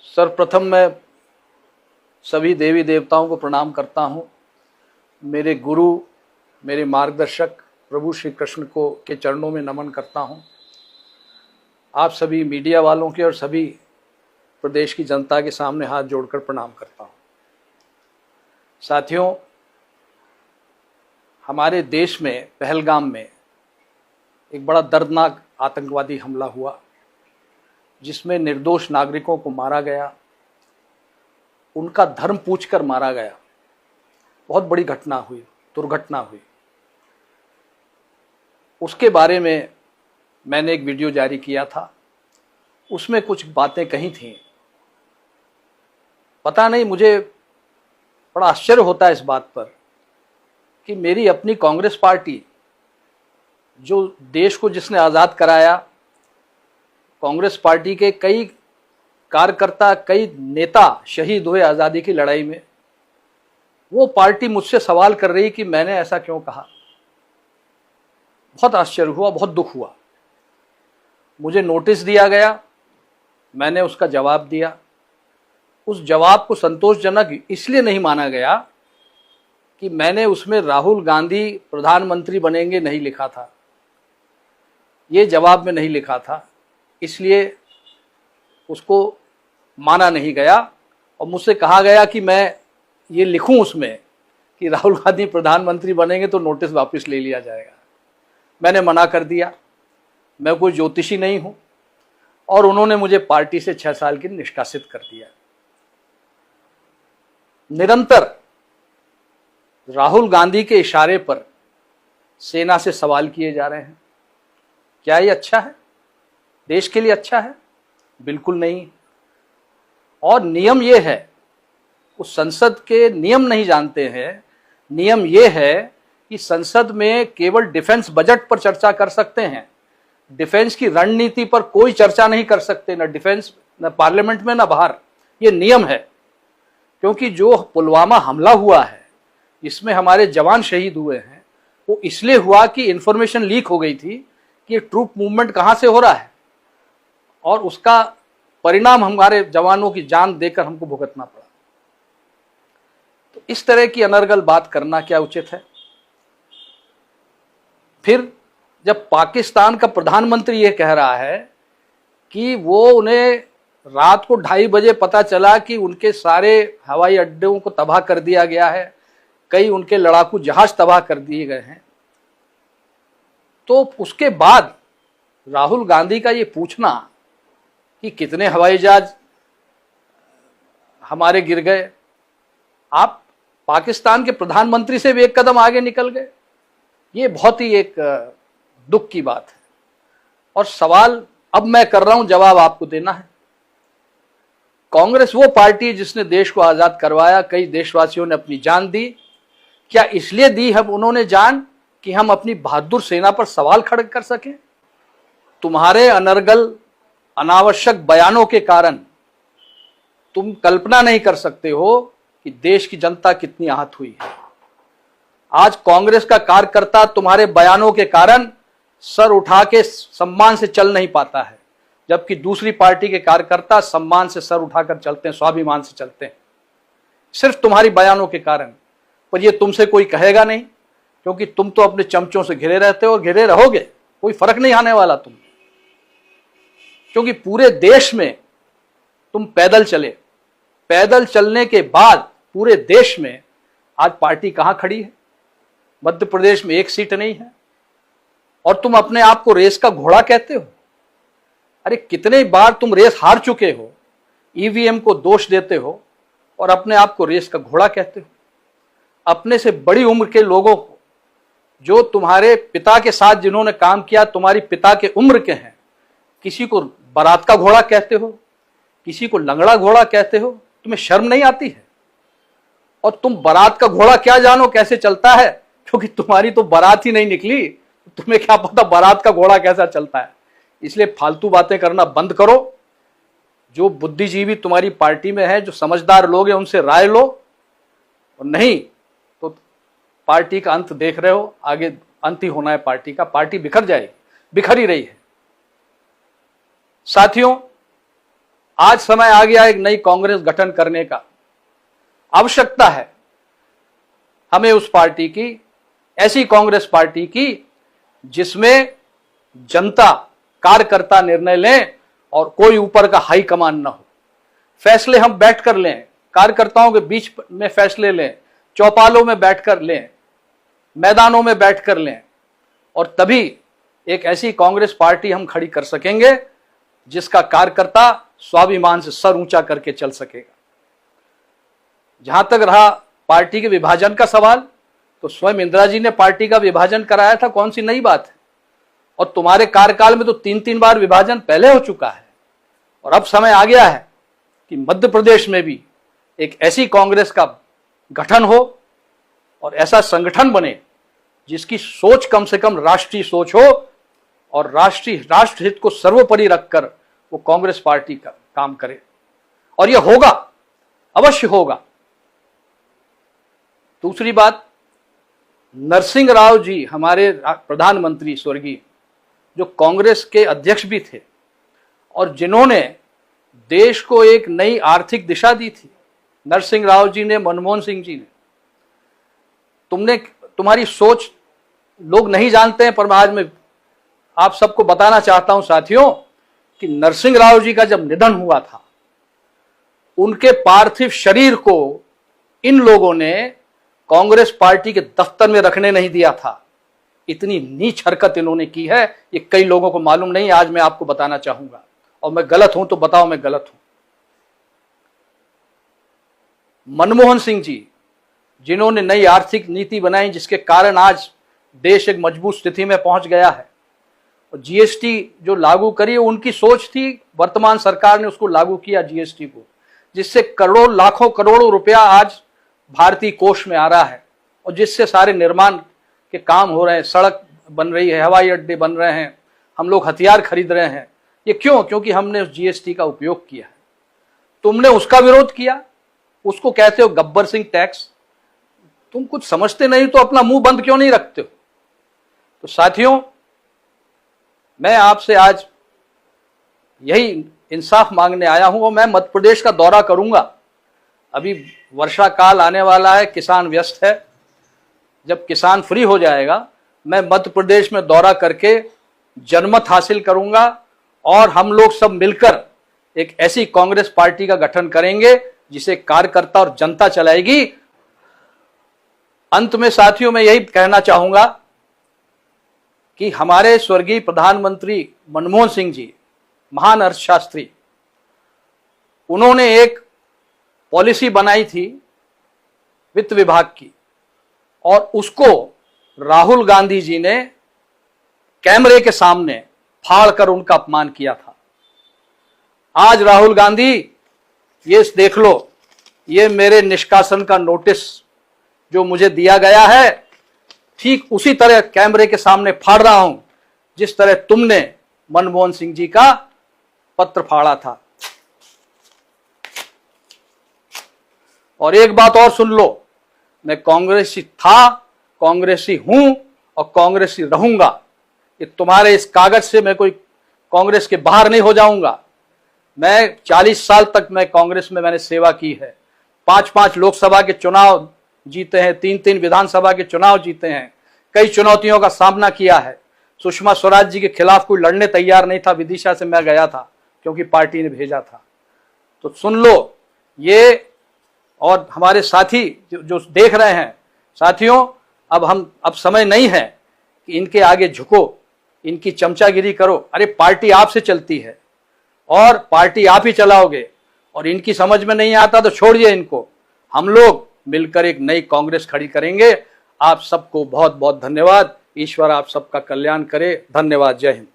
सर्वप्रथम मैं सभी देवी देवताओं को प्रणाम करता हूँ। मेरे गुरु, मेरे मार्गदर्शक प्रभु श्री कृष्ण को के चरणों में नमन करता हूँ। आप सभी मीडिया वालों के और सभी प्रदेश की जनता के सामने हाथ जोड़कर प्रणाम करता हूँ। साथियों, हमारे देश में पहलगाम में एक बड़ा दर्दनाक आतंकवादी हमला हुआ, जिसमें निर्दोष नागरिकों को मारा गया, उनका धर्म पूछकर मारा गया। बहुत बड़ी घटना हुई, दुर्घटना हुई। उसके बारे में मैंने एक वीडियो जारी किया था। उसमें कुछ बातें कही थीं। पता नहीं, मुझे बड़ा आश्चर्य होता है इस बात पर कि मेरी अपनी कांग्रेस पार्टी, जो देश को जिसने आज़ाद कराया, कांग्रेस पार्टी के कई कार्यकर्ता, कई नेता शहीद हुए आज़ादी की लड़ाई में, वो पार्टी मुझसे सवाल कर रही कि मैंने ऐसा क्यों कहा। बहुत आश्चर्य हुआ, बहुत दुख हुआ। मुझे नोटिस दिया गया, मैंने उसका जवाब दिया। उस जवाब को संतोषजनक इसलिए नहीं माना गया कि मैंने उसमें राहुल गांधी प्रधानमंत्री बनेंगे नहीं लिखा था, ये जवाब में नहीं लिखा था, इसलिए उसको माना नहीं गया। और मुझसे कहा गया कि मैं ये लिखूं उसमें कि राहुल गांधी प्रधानमंत्री बनेंगे तो नोटिस वापस ले लिया जाएगा। मैंने मना कर दिया, मैं कोई ज्योतिषी नहीं हूं, और उन्होंने मुझे पार्टी से 6 साल के निष्कासित कर दिया। निरंतर राहुल गांधी के इशारे पर सेना से सवाल किए जा रहे हैं। क्या ये अच्छा है? देश के लिए अच्छा है? बिल्कुल नहीं। और नियम ये है, उस संसद के नियम नहीं जानते हैं। नियम ये है कि संसद में केवल डिफेंस बजट पर चर्चा कर सकते हैं, डिफेंस की रणनीति पर कोई चर्चा नहीं कर सकते, न डिफेंस, न पार्लियामेंट में, न बाहर। ये नियम है। क्योंकि जो पुलवामा हमला हुआ है, इसमें हमारे जवान शहीद हुए हैं, वो इसलिए हुआ कि इंफॉर्मेशन लीक हो गई थी कि ये ट्रूप मूवमेंट कहां से हो रहा है, और उसका परिणाम हमारे जवानों की जान देकर हमको भुगतना पड़ा। तो इस तरह की अनर्गल बात करना क्या उचित है? फिर जब पाकिस्तान का प्रधानमंत्री ये कह रहा है कि वो उन्हें रात को 2:30 बजे पता चला कि उनके सारे हवाई अड्डों को तबाह कर दिया गया है, कई उनके लड़ाकू जहाज तबाह कर दिए गए हैं, तो उसके बाद राहुल गांधी का ये पूछना कि कितने हवाई जहाज हमारे गिर गए, आप पाकिस्तान के प्रधानमंत्री से भी एक कदम आगे निकल गए, ये बहुत ही एक दुख की बात है। और सवाल अब मैं कर रहा हूं, जवाब आपको देना है। कांग्रेस वो पार्टी जिसने देश को आजाद करवाया, कई देशवासियों ने अपनी जान दी। क्या इसलिए दी हम उन्होंने जान कि हम अपनी बहादुर सेना पर सवाल खड़े कर सकें? तुम्हारे अनर्गल अनावश्यक बयानों के कारण तुम कल्पना नहीं कर सकते हो कि देश की जनता कितनी आहत हुई है। आज कांग्रेस का कार्यकर्ता तुम्हारे बयानों के कारण सर उठा के सम्मान से चल नहीं पाता है, जबकि दूसरी पार्टी के कार्यकर्ता सम्मान से सर उठाकर चलते हैं, स्वाभिमान से चलते हैं, सिर्फ तुम्हारी बयानों के कारण। पर ये तुमसे कोई कहेगा नहीं, क्योंकि तुम तो अपने चमचों से घिरे रहते हो, घिरे रहोगे, कोई फर्क नहीं आने वाला तुम। क्योंकि पूरे देश में तुम पैदल चले, पैदल चलने के बाद पूरे देश में आज पार्टी कहां खड़ी है? मध्य प्रदेश में 1 सीट नहीं है, और तुम अपने आप को रेस का घोड़ा कहते हो। अरे कितने बार तुम रेस हार चुके हो, ईवीएम को दोष देते हो और अपने आप को रेस का घोड़ा कहते हो। अपने से बड़ी उम्र के लोगों को, जो तुम्हारे पिता के साथ जिन्होंने काम किया, तुम्हारी पिता के उम्र के हैं, किसी को बारात का घोड़ा कहते हो, किसी को लंगड़ा घोड़ा कहते हो। तुम्हें शर्म नहीं आती है? और तुम बारात का घोड़ा क्या जानो कैसे चलता है, क्योंकि तुम्हारी तो बारात ही नहीं निकली, तुम्हें क्या पता बारात का घोड़ा कैसा चलता है। इसलिए फालतू बातें करना बंद करो। जो बुद्धिजीवी तुम्हारी पार्टी में है, जो समझदार लोग हैं, उनसे राय लो, और नहीं तो पार्टी का अंत देख रहे हो, आगे अंत ही होना है पार्टी का। पार्टी बिखर जाएगी, बिखर ही रही है। साथियों, आज समय आ गया एक नई कांग्रेस गठन करने का। आवश्यकता है हमें उस पार्टी की, ऐसी कांग्रेस पार्टी की जिसमें जनता कार्यकर्ता निर्णय लें और कोई ऊपर का हाई कमान न हो। फैसले हम बैठ कर लें, कार्यकर्ताओं के बीच में फैसले लें, चौपालों में बैठकर लें, मैदानों में बैठकर लें, और तभी एक ऐसी कांग्रेस पार्टी हम खड़ी कर सकेंगे जिसका कार्यकर्ता स्वाभिमान से सर ऊंचा करके चल सकेगा। जहां तक रहा पार्टी के विभाजन का सवाल, तो स्वयं इंदिरा जी ने पार्टी का विभाजन कराया था, कौन सी नई बात है। और तुम्हारे कार्यकाल में तो 3-3 बार विभाजन पहले हो चुका है। और अब समय आ गया है कि मध्य प्रदेश में भी एक ऐसी कांग्रेस का गठन हो और ऐसा संगठन बने जिसकी सोच कम से कम राष्ट्रीय सोच हो और राष्ट्र हित को सर्वोपरि रखकर वो कांग्रेस पार्टी का काम करे। और ये होगा, अवश्य होगा। दूसरी बात, नरसिंह राव जी हमारे प्रधानमंत्री स्वर्गीय, जो कांग्रेस के अध्यक्ष भी थे और जिन्होंने देश को एक नई आर्थिक दिशा दी थी, नरसिंह राव जी ने, मनमोहन सिंह जी ने। तुम्हारी सोच लोग नहीं जानते हैं, पर आज मैं आप सबको बताना चाहता हूं साथियों कि नरसिंह राव जी का जब निधन हुआ था, उनके पार्थिव शरीर को इन लोगों ने कांग्रेस पार्टी के दफ्तर में रखने नहीं दिया था। इतनी नीच हरकत इन्होंने की है, ये कई लोगों को मालूम नहीं। आज मैं आपको बताना चाहूंगा, और मैं गलत हूं तो बताओ मैं गलत हूं। मनमोहन सिंह जी, जिन्होंने नई आर्थिक नीति बनाई जिसके कारण आज देश एक मजबूत स्थिति में पहुंच गया है, और जीएसटी जो लागू करी, उनकी सोच थी, वर्तमान सरकार ने उसको लागू किया जीएसटी को, जिससे करोड़ों लाखों करोड़ों रुपया आज भारतीय कोष में आ रहा है, और जिससे सारे निर्माण के काम हो रहे हैं, सड़क बन रही है, हवाई अड्डे बन रहे हैं, हम लोग हथियार खरीद रहे हैं। ये क्यों? क्योंकि हमने उस जीएसटी का उपयोग किया है। तुमने उसका विरोध किया, उसको कहते हो गब्बर सिंह टैक्स। तुम कुछ समझते नहीं तो अपना मुंह बंद क्यों नहीं रखते हो? तो साथियों, मैं आपसे आज यही इंसाफ मांगने आया हूं, और मैं मध्य प्रदेश का दौरा करूंगा। अभी वर्षा काल आने वाला है, किसान व्यस्त है। जब किसान फ्री हो जाएगा, मैं मध्य प्रदेश में दौरा करके जनमत हासिल करूंगा, और हम लोग सब मिलकर एक ऐसी कांग्रेस पार्टी का गठन करेंगे जिसे कार्यकर्ता और जनता चलाएगी। अंत में साथियों, मैं यही कहना चाहूंगा कि हमारे स्वर्गीय प्रधानमंत्री मनमोहन सिंह जी, महान अर्थशास्त्री, उन्होंने एक पॉलिसी बनाई थी वित्त विभाग की, और उसको राहुल गांधी जी ने कैमरे के सामने फाड़कर उनका अपमान किया था। आज राहुल गांधी, ये देख लो, ये मेरे निष्कासन का नोटिस जो मुझे दिया गया है, ठीक उसी तरह कैमरे के सामने फाड़ रहा हूं जिस तरह तुमने मनमोहन सिंह जी का पत्र फाड़ा था। और एक बात और सुन लो, मैं कांग्रेसी था, कांग्रेसी हूं और कांग्रेसी रहूंगा। ये तुम्हारे इस कागज से मैं कोई कांग्रेस के बाहर नहीं हो जाऊंगा। मैं 40 साल तक मैं कांग्रेस में मैंने सेवा की है। 5-5 लोकसभा के चुनाव जीते हैं, 3-3 विधानसभा के चुनाव जीते हैं, कई चुनौतियों का सामना किया है। सुषमा स्वराज जी के खिलाफ कोई लड़ने तैयार नहीं था, विदिशा से मैं गया था क्योंकि पार्टी ने भेजा था। तो सुन लो ये, और हमारे साथी जो देख रहे हैं, साथियों, अब समय नहीं है कि इनके आगे झुको, इनकी चमचागिरी करो। अरे पार्टी आपसे चलती है और पार्टी आप ही चलाओगे, और इनकी समझ में नहीं आता तो छोड़िए इनको। हम लोग मिलकर एक नई कांग्रेस खड़ी करेंगे। आप सबको बहुत बहुत धन्यवाद। ईश्वर आप सबका कल्याण करे। धन्यवाद। जय हिंद।